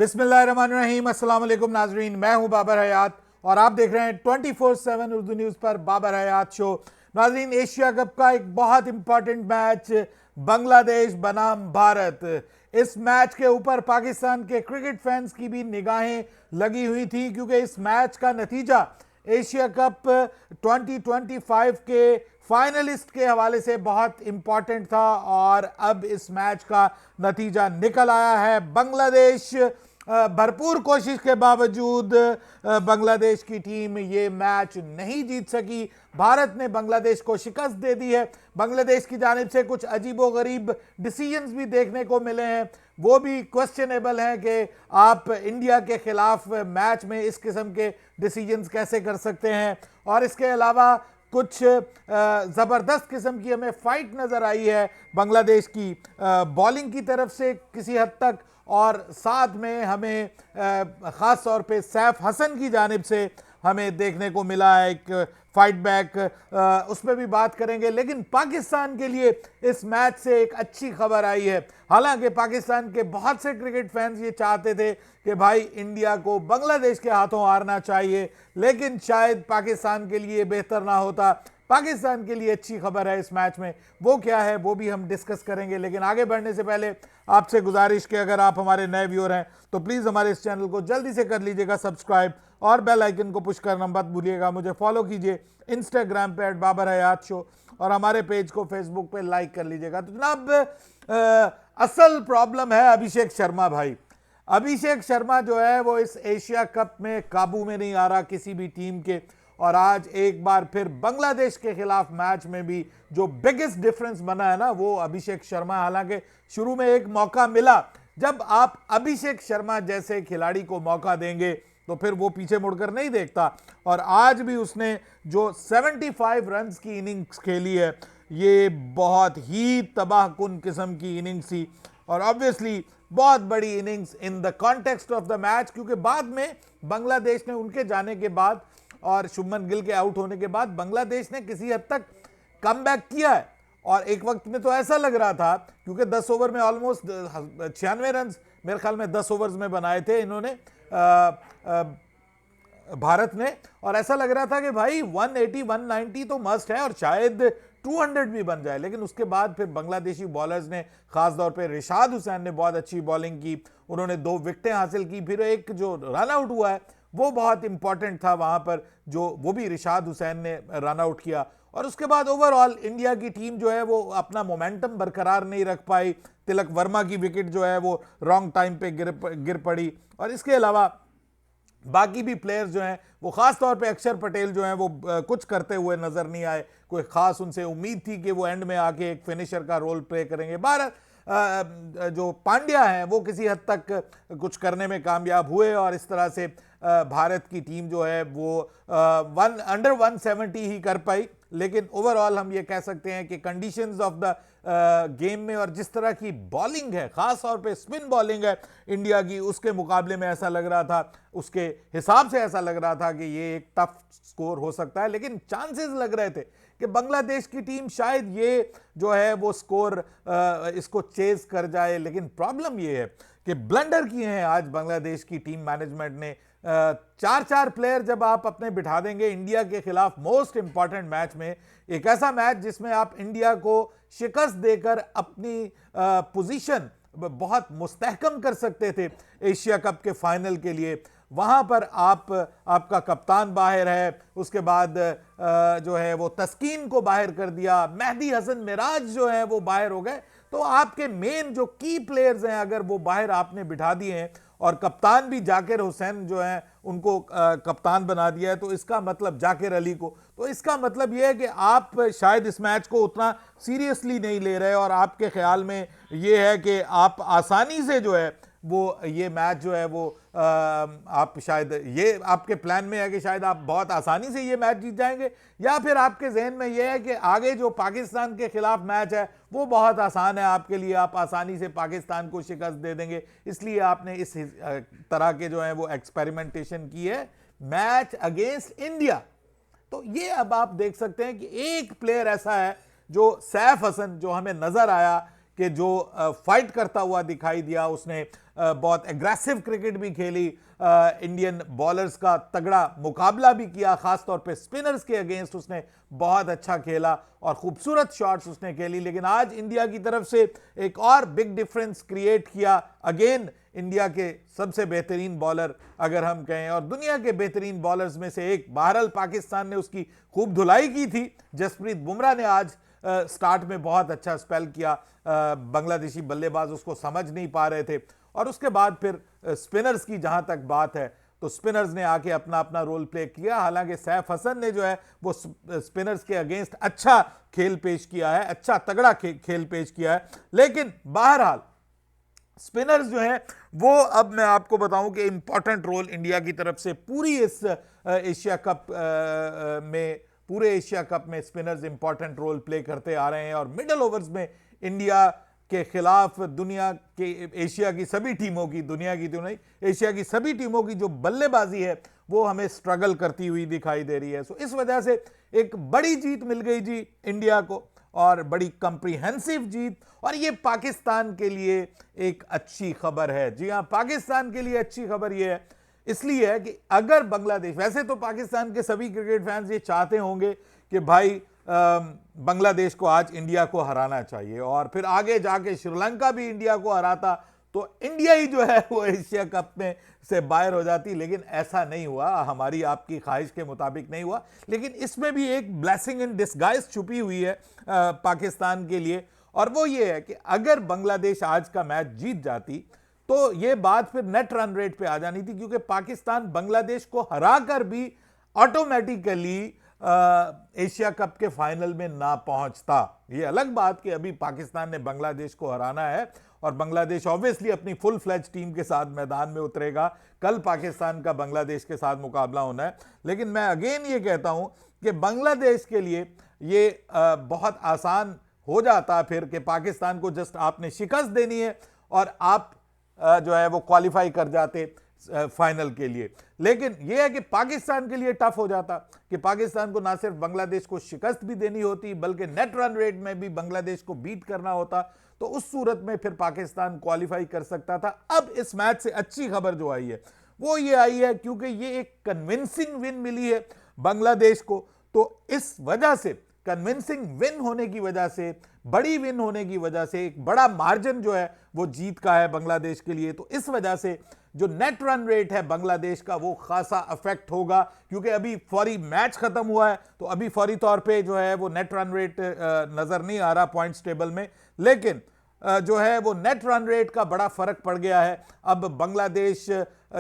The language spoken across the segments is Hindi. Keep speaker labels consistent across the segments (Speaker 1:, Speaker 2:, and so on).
Speaker 1: बिस्मिल्लाहिर्रहमानिर्रहीम। अस्सलाम वालेकुम नाजरीन, मैं हूं बाबर हयात और आप देख रहे हैं 24/7 उर्दू न्यूज़ पर बाबर हयात शो। नाजरीन, एशिया कप का एक बहुत इंपॉर्टेंट मैच बांग्लादेश बनाम भारत। इस मैच के ऊपर पाकिस्तान के क्रिकेट फैंस की भी निगाहें लगी हुई थी क्योंकि इस मैच का नतीजा एशिया कप 2025 के फाइनलिस्ट के हवाले से बहुत इंपॉर्टेंट था और अब इस मैच का नतीजा निकल आया है। बांग्लादेश भरपूर कोशिश के बावजूद बांग्लादेश की टीम ये मैच नहीं जीत सकी। भारत ने बांग्लादेश को शिकस्त दे दी है। बांग्लादेश की जानिब से कुछ अजीबोगरीब डिसीजंस भी देखने को मिले हैं, वो भी क्वेश्चनेबल हैं कि आप इंडिया के खिलाफ मैच में इस किस्म के डिसीजंस कैसे कर सकते हैं। और इसके अलावा कुछ ज़बरदस्त किस्म की हमें फाइट नज़र आई है बांग्लादेश की बॉलिंग की तरफ से किसी हद तक, और साथ में हमें ख़ास तौर पे सैफ हसन की जानिब से हमें देखने को मिला है एक फाइट बैक, उस पर भी बात करेंगे। लेकिन पाकिस्तान के लिए इस मैच से एक अच्छी खबर आई है। हालांकि पाकिस्तान के बहुत से क्रिकेट फैंस ये चाहते थे कि भाई इंडिया को बांग्लादेश के हाथों हारना चाहिए, लेकिन शायद पाकिस्तान के लिए बेहतर ना होता। पाकिस्तान के लिए अच्छी खबर है इस मैच में, वो क्या है वो भी हम डिस्कस करेंगे। लेकिन आगे बढ़ने से पहले आपसे गुजारिश कि अगर आप हमारे नए व्यूअर हैं तो प्लीज़ हमारे इस चैनल को जल्दी से कर लीजिएगा सब्सक्राइब और बेल आइकन को पुश करना मत भूलिएगा। मुझे फॉलो कीजिए इंस्टाग्राम पे @बाबर-हयात-शो और हमारे पेज को फेसबुक पे लाइक कर लीजिएगा। तो जनाब, असल प्रॉब्लम है अभिषेक शर्मा भाई। अभिषेक शर्मा जो है वो इस एशिया कप में काबू में नहीं आ रहा किसी भी टीम के, और आज एक बार फिर बांग्लादेश के खिलाफ मैच में भी जो बिगेस्ट डिफरेंस बना है ना वो अभिषेक शर्मा। हालांकि शुरू में एक मौका मिला, जब आप अभिषेक शर्मा जैसे खिलाड़ी को मौका देंगे तो फिर वो पीछे मुड़कर नहीं देखता, और आज भी उसने जो 75 रन्स की इनिंग्स खेली है ये बहुत ही तबाहकुन किस्म की इनिंग्स थी, और ऑब्वियसली बहुत बड़ी innings in the context of the match, क्योंकि बाद में बांग्लादेश ने उनके जाने के बाद और शुभमन गिल के आउट होने के बाद बांग्लादेश ने किसी हद तक कमबैक किया है। और एक वक्त में तो ऐसा लग रहा था, क्योंकि 10 ओवर में ऑलमोस्ट 96 रन मेरे ख्याल में 10 ओवर्स में बनाए थे इन्होंने भारत ने, और ऐसा लग रहा था कि भाई 180 190 तो मस्ट है और शायद 200 भी बन जाए। लेकिन उसके बाद फिर बांग्लादेशी बॉलर्स ने, खास तौर पे रिशाद हुसैन ने बहुत अच्छी बॉलिंग की, उन्होंने 2 विकेटें हासिल की। फिर एक जो रन आउट हुआ है वो बहुत इंपॉर्टेंट था वहां पर, जो वो भी रिशाद हुसैन ने रन आउट किया। और उसके बाद ओवरऑल इंडिया की टीम जो है वो अपना मोमेंटम बरकरार नहीं रख पाई। तिलक वर्मा की विकेट जो है वो रॉन्ग टाइम पे गिर पड़ी, और इसके अलावा बाकी भी प्लेयर्स जो हैं वो खास तौर पे अक्षर पटेल जो हैं वो कुछ करते हुए नजर नहीं आए। कोई खास उनसे उम्मीद थी कि वो एंड में आके एक फिनिशर का रोल प्ले करेंगे। भारत जो पांड्या हैं वो किसी हद तक कुछ करने में कामयाब हुए, और इस तरह से भारत की टीम जो है वो अंडर 170 ही कर पाई। लेकिन ओवरऑल हम ये कह सकते हैं कि कंडीशंस ऑफ द गेम में और जिस तरह की बॉलिंग है, खास तौर पे स्पिन बॉलिंग है इंडिया की, उसके मुकाबले में ऐसा लग रहा था, उसके हिसाब से ऐसा लग रहा था कि ये एक टफ स्कोर हो सकता है। लेकिन चांसेस लग रहे थे कि बांग्लादेश की टीम शायद ये जो है वो स्कोर इसको चेज कर जाए। लेकिन प्रॉब्लम ये है कि ब्लंडर किए हैं आज बांग्लादेश की टीम मैनेजमेंट ने। 4 प्लेयर जब आप अपने बिठा देंगे इंडिया के खिलाफ मोस्ट इंपॉर्टेंट मैच में, एक ऐसा मैच जिसमें आप इंडिया को शिकस्त देकर अपनी पोजीशन बहुत मुस्तहकम कर सकते थे एशिया कप के फाइनल के लिए, वहां पर आपका कप्तान बाहर है, उसके बाद जो है वो तस्कीन को बाहर कर दिया, मेहदी हसन मिराज जो है वो बाहर हो गए, तो आपके मेन जो की प्लेयर्स हैं अगर वो बाहर आपने बिठा दिए हैं, और कप्तान भी जाकिर हुसैन जो है उनको कप्तान बना दिया है, तो इसका मतलब जाकिर अली को, तो इसका मतलब यह है कि आप शायद इस मैच को उतना सीरियसली नहीं ले रहे, और आपके ख्याल में ये है कि आप आसानी से जो है वो ये मैच जो है वो आप शायद ये आपके प्लान में है कि शायद आप बहुत आसानी से ये मैच जीत जाएंगे, या फिर आपके जहन में ये है कि आगे जो पाकिस्तान के खिलाफ मैच है वो बहुत आसान है आपके लिए, आप आसानी से पाकिस्तान को शिकस्त दे देंगे, इसलिए आपने इस तरह के जो है वो एक्सपेरिमेंटेशन की है मैच अगेंस्ट इंडिया। तो ये अब आप देख सकते हैं कि एक प्लेयर ऐसा है जो सैफ हसन, जो हमें नजर आया कि जो फाइट करता हुआ दिखाई दिया, उसने बहुत एग्रेसिव क्रिकेट भी खेली, इंडियन बॉलर्स का तगड़ा मुकाबला भी किया, खासतौर पे स्पिनर्स के अगेंस्ट उसने बहुत अच्छा खेला और खूबसूरत शॉट्स उसने खेली। लेकिन आज इंडिया की तरफ से एक और बिग डिफरेंस क्रिएट किया, अगेन इंडिया के सबसे बेहतरीन बॉलर अगर हम कहें और दुनिया के बेहतरीन बॉलर्स में से एक, बहरहाल पाकिस्तान ने उसकी खूब धुलाई की थी। जसप्रीत बुमराह ने आज स्टार्ट में बहुत अच्छा स्पेल किया, बांग्लादेशी बल्लेबाज उसको समझ नहीं पा रहे थे और उसके बाद फिर स्पिनर्स की जहां तक बात है तो स्पिनर्स ने आके अपना अपना रोल प्ले किया। हालांकि सैफ हसन ने जो है वो स्पिनर्स के अगेंस्ट अच्छा खेल पेश किया है, अच्छा तगड़ा खेल पेश किया है। लेकिन बहरहाल स्पिनर्स जो है वो, अब मैं आपको बताऊं कि इंपॉर्टेंट रोल इंडिया की तरफ से पूरी इस एशिया कप में, पूरे एशिया कप में स्पिनर्स इंपॉर्टेंट रोल प्ले करते आ रहे हैं और मिडल ओवर्स में इंडिया के खिलाफ दुनिया के, एशिया की सभी टीमों की, दुनिया की तो नहीं, एशिया की सभी टीमों की जो बल्लेबाजी है वो हमें स्ट्रगल करती हुई दिखाई दे रही है। सो इस वजह से एक बड़ी जीत मिल गई जी इंडिया को और बड़ी कंप्रीहेंसिव जीत, और ये पाकिस्तान के लिए एक अच्छी खबर है। जी हां, पाकिस्तान के लिए अच्छी खबर ये है, इसलिए है कि अगर बांग्लादेश, वैसे तो पाकिस्तान के सभी क्रिकेट फैंस ये चाहते होंगे कि भाई बांग्लादेश को आज इंडिया को हराना चाहिए और फिर आगे जाके श्रीलंका भी इंडिया को हराता तो इंडिया ही जो है वो एशिया कप में से बाहर हो जाती। लेकिन ऐसा नहीं हुआ, हमारी आपकी ख्वाहिश के मुताबिक नहीं हुआ। लेकिन इसमें भी एक ब्लेसिंग इन डिस्गाइज छुपी हुई है पाकिस्तान के लिए, और वो ये है कि अगर बांग्लादेश आज का मैच जीत जाती तो ये बात फिर नेट रन रेट पे आ जानी थी, क्योंकि पाकिस्तान बांग्लादेश को हराकर भी ऑटोमेटिकली एशिया कप के फाइनल में ना पहुंचता। ये अलग बात कि अभी पाकिस्तान ने बांग्लादेश को हराना है और बांग्लादेश ऑब्वियसली अपनी फुल फ्लेज टीम के साथ मैदान में उतरेगा। कल पाकिस्तान का बांग्लादेश के साथ मुकाबला होना है। लेकिन मैं अगेन ये कहता हूं कि बांग्लादेश के लिए ये बहुत आसान हो जाता फिर कि पाकिस्तान को जस्ट आपने शिकस्त देनी है और आप जो है वो क्वालिफाई कर जाते फाइनल के लिए। लेकिन यह है कि पाकिस्तान के लिए टफ हो जाता कि पाकिस्तान को ना सिर्फ बांग्लादेश को शिकस्त भी देनी होती बल्कि नेट रन रेट में भी बांग्लादेश को बीट करना होता, तो उस सूरत में फिर पाकिस्तान क्वालिफाई कर सकता था। अब इस मैच से अच्छी खबर जो आई है वो ये आई है, क्योंकि ये एक कन्विंसिंग विन मिली है बांग्लादेश को, तो इस वजह से कन्विंसिंग विन होने की वजह से, बड़ी विन होने की वजह से, एक बड़ा मार्जिन जो है वो जीत का है बांग्लादेश के लिए। तो इस वजह से जो नेट रन रेट है बांग्लादेश का वो खासा अफेक्ट होगा, क्योंकि अभी फौरी मैच खत्म हुआ है तो अभी फौरी तौर पे जो है वो नेट रन रेट नजर नहीं आ रहा पॉइंट्स टेबल में। लेकिन जो है वो नेट रन रेट का बड़ा फर्क पड़ गया है। अब बांग्लादेश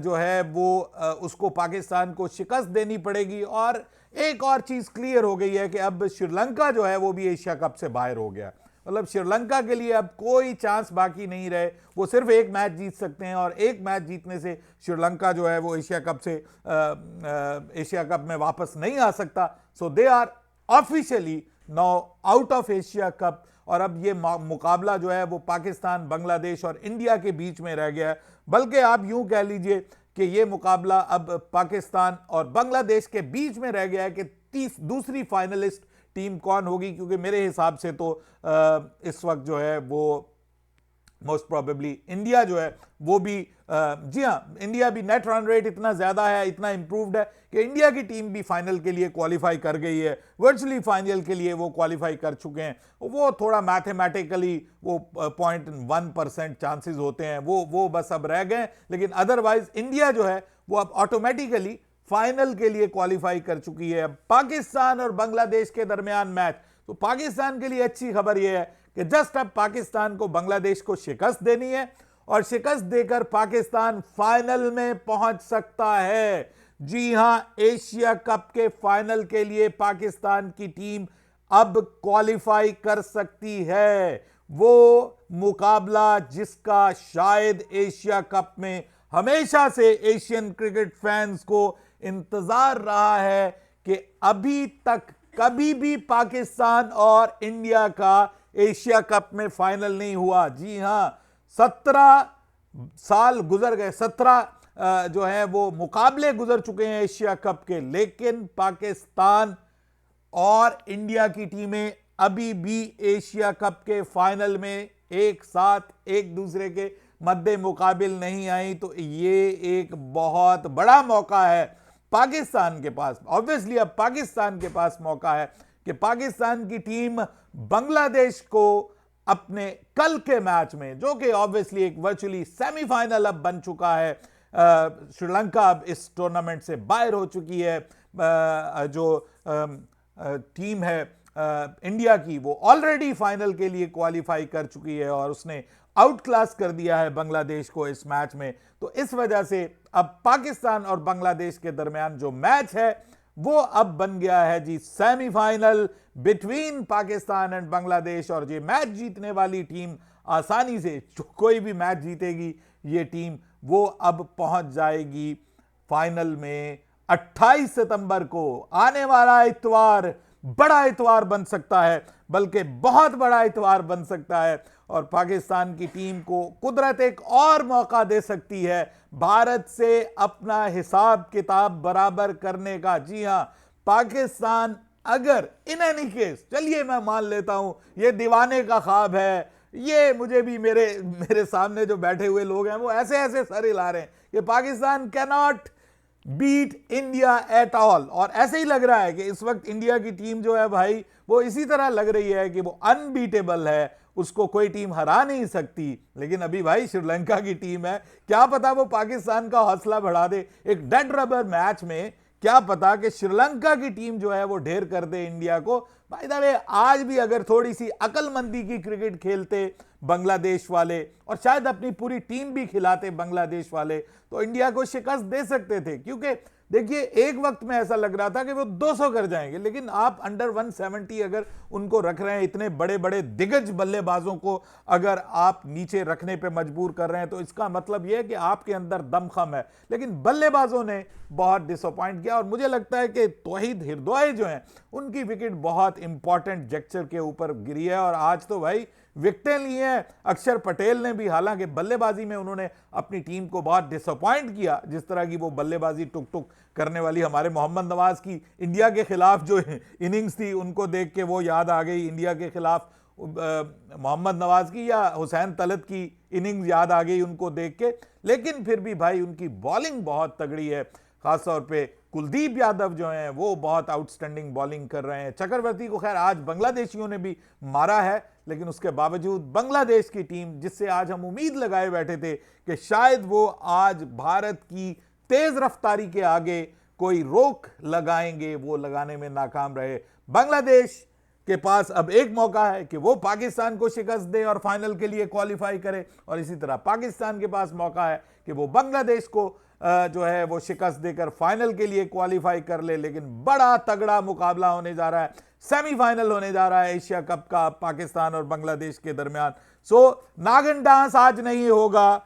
Speaker 1: जो है वो उसको पाकिस्तान को शिकस्त देनी पड़ेगी, और एक और चीज क्लियर हो गई है कि अब श्रीलंका जो है वो भी एशिया कप से बाहर हो गया। मतलब श्रीलंका के लिए अब कोई चांस बाकी नहीं रहे, वो सिर्फ एक मैच जीत सकते हैं और एक मैच जीतने से श्रीलंका जो है वो एशिया कप में वापस नहीं आ सकता। So they are officially now out of Asia Cup, और अब ये मुकाबला जो है वो पाकिस्तान, बांग्लादेश और इंडिया के बीच में रह गया है। बल्कि आप यूं कह लीजिए कि ये मुकाबला अब पाकिस्तान और बांग्लादेश के बीच में रह गया है कि दूसरी फाइनलिस्ट टीम कौन होगी, क्योंकि मेरे हिसाब से तो इस वक्त जो है वो मोस्ट प्रोबेबली इंडिया जो है वो भी, जी हाँ, इंडिया भी नेट रन रेट इतना ज्यादा है, इतना इंप्रूव्ड है कि इंडिया की टीम भी फाइनल के लिए क्वालिफाई कर गई है, वर्चुअली फाइनल के लिए वो क्वालिफाई कर चुके हैं। वो थोड़ा मैथमेटिकली वो 0.1% चांसेस होते हैं, वो बस अब रह गए। लेकिन अदरवाइज इंडिया जो है वो अब ऑटोमेटिकली फाइनल के लिए क्वालिफाई कर चुकी है। अब पाकिस्तान और बांग्लादेश के दरमियान मैच, तो पाकिस्तान के लिए अच्छी खबर यह है कि जस्ट अब पाकिस्तान को बांग्लादेश को शिकस्त देनी है और शिकस्त देकर पाकिस्तान फाइनल में पहुंच सकता है। जी हां, एशिया कप के फाइनल के लिए पाकिस्तान की टीम अब क्वालिफाई कर सकती है। वो मुकाबला जिसका शायद एशिया कप में हमेशा से एशियन क्रिकेट फैंस को इंतजार रहा है कि अभी तक कभी भी पाकिस्तान और इंडिया का एशिया कप में फाइनल नहीं हुआ। जी हां, 17 साल गुजर गए, 17 जो है वो मुकाबले गुजर चुके हैं एशिया कप के, लेकिन पाकिस्तान और इंडिया की टीमें अभी भी एशिया कप के फाइनल में एक साथ एक दूसरे के मद्दे मुकाबिल नहीं आई, तो ये एक बहुत बड़ा मौका है पाकिस्तान के पास। ऑब्वियसली अब पाकिस्तान के पास मौका है कि पाकिस्तान की टीम बांग्लादेश को अपने कल के मैच में, जो कि ऑब्वियसली एक वर्चुअली सेमीफाइनल अब बन चुका है, श्रीलंका अब इस टूर्नामेंट से बाहर हो चुकी है, जो टीम है इंडिया की वो ऑलरेडी फाइनल के लिए क्वालिफाई कर चुकी है और उसने आउट क्लास कर दिया है बांग्लादेश को इस मैच में। तो इस वजह से अब पाकिस्तान और बांग्लादेश के दरमियान जो मैच है वो अब बन गया है जी semifinal between Pakistan and Bangladesh. और ये मैच जीतने वाली टीम आसानी से, जो कोई भी मैच जीतेगी ये टीम, वो अब पहुंच जाएगी फाइनल में 28 सितंबर को। आने वाला इतवार बड़ा इतवार बन सकता है, बल्कि बहुत बड़ा इतवार बन सकता है और पाकिस्तान की टीम को कुदरत एक और मौका दे सकती है भारत से अपना हिसाब किताब बराबर करने का। जी हां, पाकिस्तान अगर इन एनी केस, चलिए मैं मान लेता हूं ये दीवाने का ख्वाब है, ये मुझे भी मेरे सामने जो बैठे हुए लोग हैं वो ऐसे ऐसे सर हिला रहे हैं कि Pakistan can not beat India at all. और ऐसे ही लग रहा है कि इस वक्त इंडिया की टीम जो है भाई वो इसी तरह लग रही है कि वो अनबीटेबल है, उसको कोई टीम हरा नहीं सकती। लेकिन अभी भाई श्रीलंका की टीम है, क्या पता वो पाकिस्तान का हौसला बढ़ा दे। एक डेड रबर मैच में क्या पता कि श्रीलंका की टीम जो है वो ढेर कर दे इंडिया को। भाई द वे आज भी अगर थोड़ी सी अकलमंदी की क्रिकेट खेलते बांग्लादेश वाले और शायद अपनी पूरी टीम भी खिलाते बांग्लादेश वाले, तो इंडिया को शिकस्त दे सकते थे। क्योंकि देखिए एक वक्त में ऐसा लग रहा था कि वो 200 कर जाएंगे, लेकिन आप अंडर 170 अगर उनको रख रहे हैं, इतने बड़े बड़े दिग्गज बल्लेबाजों को अगर आप नीचे रखने पे मजबूर कर रहे हैं, तो इसका मतलब यह है कि आपके अंदर दमखम है। लेकिन बल्लेबाजों ने बहुत डिसअपॉइंट किया और मुझे लगता है कि तौहीद हिरदोई जो हैं उनकी विकेट बहुत इंपॉर्टेंट जेक्चर के ऊपर गिरी है और आज तो भाई विकेटें ली हैं। अक्षर पटेल ने भी, हालांकि बल्लेबाजी में उन्होंने अपनी टीम को बहुत डिसअपॉइंट किया, जिस तरह की वो बल्लेबाजी टुक टुक करने वाली हमारे मोहम्मद नवाज की इंडिया के खिलाफ जो इनिंग्स थी उनको देख के वो याद आ गई, इंडिया के खिलाफ मोहम्मद नवाज की या हुसैन तलत की इनिंग्स याद आ गई उनको देख के। लेकिन फिर भी भाई उनकी बॉलिंग बहुत तगड़ी है, खासतौर पे कुलदीप यादव जो हैं वो बहुत आउटस्टैंडिंग बॉलिंग कर रहे हैं। चक्रवर्ती को खैर आज बांग्लादेशियों ने भी मारा है, लेकिन उसके बावजूद बांग्लादेश की टीम, जिससे आज हम उम्मीद लगाए बैठे थे कि शायद वो आज भारत की तेज रफ्तारी के आगे कोई रोक लगाएंगे, वो लगाने में नाकाम रहे। बांग्लादेश के पास अब एक मौका है कि वो पाकिस्तान को शिकस्त दे और फाइनल के लिए क्वालिफाई करे, और इसी तरह पाकिस्तान के पास मौका है कि वो बांग्लादेश को जो है वो शिकस्त देकर फाइनल के लिए क्वालिफाई कर ले। लेकिन बड़ा तगड़ा मुकाबला होने जा रहा है, सेमीफाइनल होने जा रहा है एशिया कप का पाकिस्तान और बांग्लादेश के दरमियान। सो नागिन डांस आज नहीं होगा,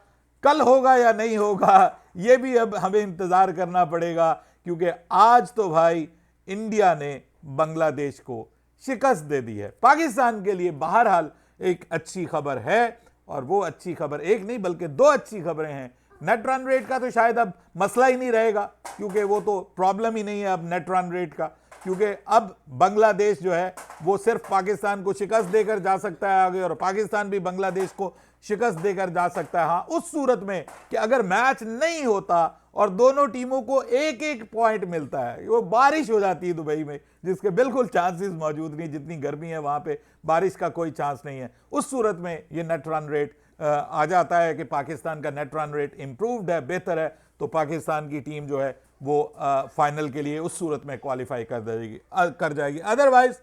Speaker 1: कल होगा या नहीं होगा ये भी अब हमें इंतजार करना पड़ेगा, क्योंकि आज तो भाई इंडिया ने बांग्लादेश को शिकस्त दे दी है। पाकिस्तान के लिए बहरहाल एक अच्छी खबर है, और वो अच्छी खबर एक नहीं बल्कि दो अच्छी खबरें हैं। नेट रन रेट का तो शायद अब मसला ही नहीं रहेगा, क्योंकि वो तो प्रॉब्लम ही नहीं है अब नेट रन रेट का, क्योंकि अब बांग्लादेश जो है वो सिर्फ पाकिस्तान को शिकस्त देकर जा सकता है आगे, और पाकिस्तान भी बांग्लादेश को शिकस्त देकर जा सकता है। हाँ, उस सूरत में कि अगर मैच नहीं होता और दोनों टीमों को एक एक पॉइंट मिलता है, वो बारिश हो जाती है दुबई में, जिसके बिल्कुल चांसेस मौजूद नहीं, जितनी गर्मी है वहां पे बारिश का कोई चांस नहीं है। उस सूरत में ये नेट रन रेट आ जाता है कि पाकिस्तान का नेट रन रेट इंप्रूव्ड है, बेहतर है, तो पाकिस्तान की टीम जो है वो फाइनल के लिए उस सूरत में क्वालिफाई कर जाएगी। अदरवाइज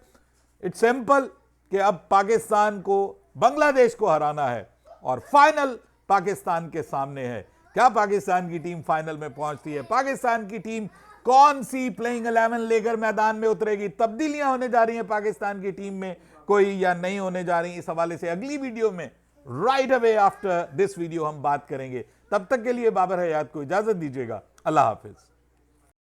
Speaker 1: इट्स सिंपल कि अब पाकिस्तान को बांग्लादेश को हराना है और फाइनल पाकिस्तान के सामने है। क्या पाकिस्तान की टीम फाइनल में पहुंचती है? पाकिस्तान की टीम कौन सी प्लेइंग 11 लेकर मैदान में उतरेगी? तब्दीलियां होने जा रही हैं पाकिस्तान की टीम में कोई या नहीं होने जा रही, इस हवाले से अगली वीडियो में right away after this video हम बात करेंगे। तब तक के लिए बाबर हयात को इजाजत दीजिएगा। अल्लाह हाफिज।